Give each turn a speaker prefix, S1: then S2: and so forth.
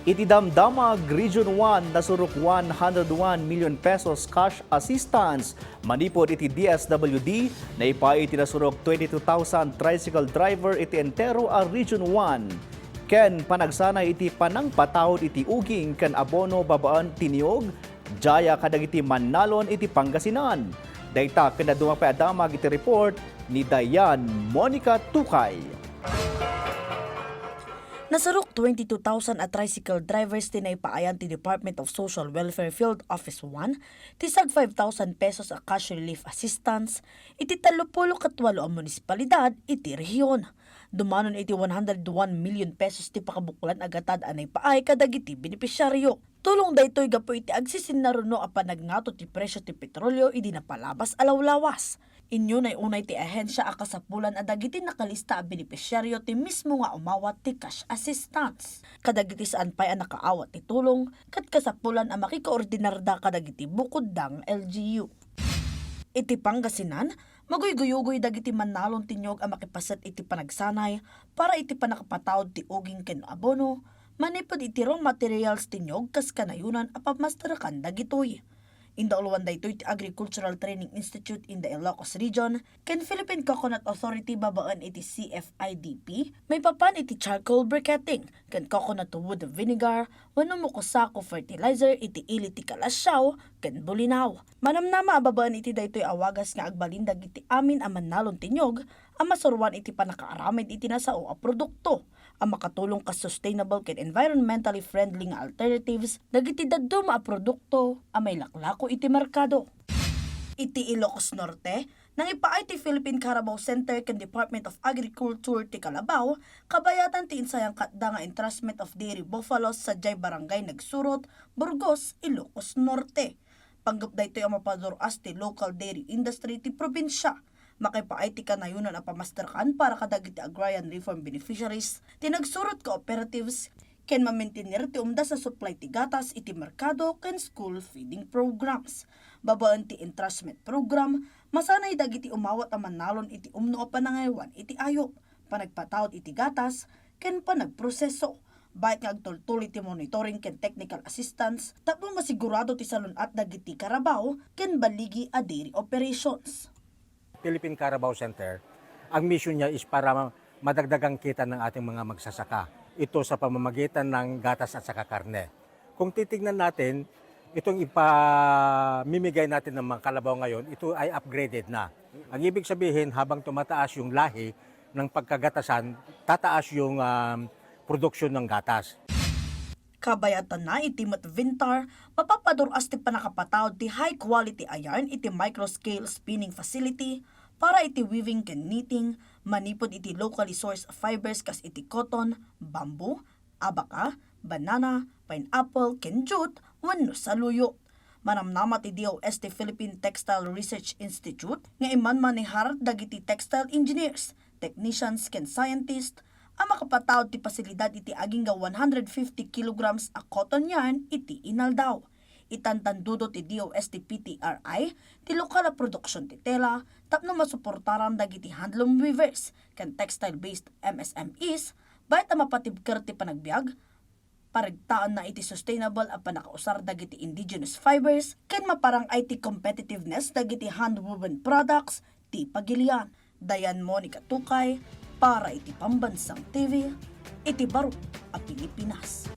S1: Iti Damdamag Region 1 nasurok 101 million pesos cash assistance. Manipud iti DSWD, naipaay iti nasurok 22,000 tricycle driver iti entero a Region 1. Ken panagsana iti panangpatawod iti uging ken abono babaan tiniog, jaya kadagiti manalon iti Pangasinan. Dayta ken dumapay adamag iti report ni Dianne Monica Tucay.
S2: Nasarok 22,000 at tricycle drivers tinaypaayan ti Department of Social Welfare Field Office 1, tisag 5,000 pesos a cash relief assistance, iti 38 ang munisipalidad, iti rehiyon. Dumanon iti 101 million pesos ti pakabuklan agatad anay paay kadagiti benepisyaryo. Tulong daytoy gapo iti agsisin na runo a panagnato ti presyo ti petrolyo idi napalabas alawlawas. Inyo na unay ti ahensya a kasapulan a dagiti nakalista a benepisyaryo ti mismo nga umawat ti cash assistance. Kadagiti saan pa'y a nakaawat ti tulong, kat kasapulan a makikaordinarda kadagiti bukod dang LGU. Iti Pangasinan, maguyguyogoy dagiti manalon tinyog a makipasat iti panagsanay para iti panakapatawd ti uging ken abono, manipud iti raw materials tinyog kas kanayunan a pamasterakan dagitoy. Indauluan daytoy ti Agricultural Training Institute in the Ilocos Region, ken Philippine Coconut Authority babaan iti CFIDP, may papan iti charcoal briquetting, ken coconut wood vinegar, wenno mukosako fertilizer iti ili ti kalasyaw, ken bulinaw. Manamnama babaan iti daytoy awagas nga agbalindag iti amin a manalon tinyog, ang masurwan iti panakaaramid iti nasao a produkto, ang makatulong ka sustainable ken environmentally friendly nga alternatives dagiti dadto a produkto a may laklako iti merkado. Iti Ilocos Norte, nang ipaay ti Philippine Carabao Center ken Department of Agriculture ti Calabao, kabayatan ti insayang katda nga entrustment of dairy buffaloes sa Jay Barangay Nagsurot, Burgos, Ilocos Norte. Panggap daytoy ang mapaduras ti local dairy industry ti probinsya. Makipaay ti kanayunan a pamasterkan para kadagiti agrarian reform beneficiaries, tinagsurot cooperatives, ken mamaintinir ti umda sa supply ti gatas iti merkado ken school feeding programs. Babaan ti entrustment program, masanay dagiti umawat a manalon iti umno a panangaywan iti ayo, panagpatawd iti gatas, ken panagproseso. Bayat nga agtultuloy ti monitoring ken technical assistance, tapno masigurado ti salunat dagiti Carabao ken baligi a dairy operations.
S3: Philippine Carabao Center, ang mission niya is para madagdagang kita ng ating mga magsasaka. Ito sa pamamagitan ng gatas at saka karne. Kung titignan natin, itong ipamimigay natin ng mga kalabaw ngayon, ito ay upgraded na. Ang ibig sabihin, habang tumataas yung lahi ng pagkagatasan, tataas yung produksyon ng gatas.
S2: Kabayatan na iti matvintar, mapapaduras ti panakapatawd ti high quality iron iti microscale spinning facility para iti weaving ken knitting, manipod iti locally sourced fibers kas iti cotton, bamboo, abaka, banana, pineapple, ken jute, wenno saluyo. Manamnama ti DOST Philippine Textile Research Institute nga imanmanihar dagiti textile engineers, technicians ken scientists, ang makapatawd ti pasilidad iti aging 150 kilograms a cotton yarn iti inaldaw. Itantandudo ti DOST PTRI ti lokal a produksyon ti tela tapno masuportaran dagiti handloom weavers ken textile-based MSMEs bayat a mapatibker ti panagbiag, parigtaan na iti sustainable a panakausar dagiti indigenous fibers ken maparang IT competitiveness dagiti hand-woven products ti pagilian. Dianne Monica Tucay para iti Pambansang TV, iti Baro a Pilipinas.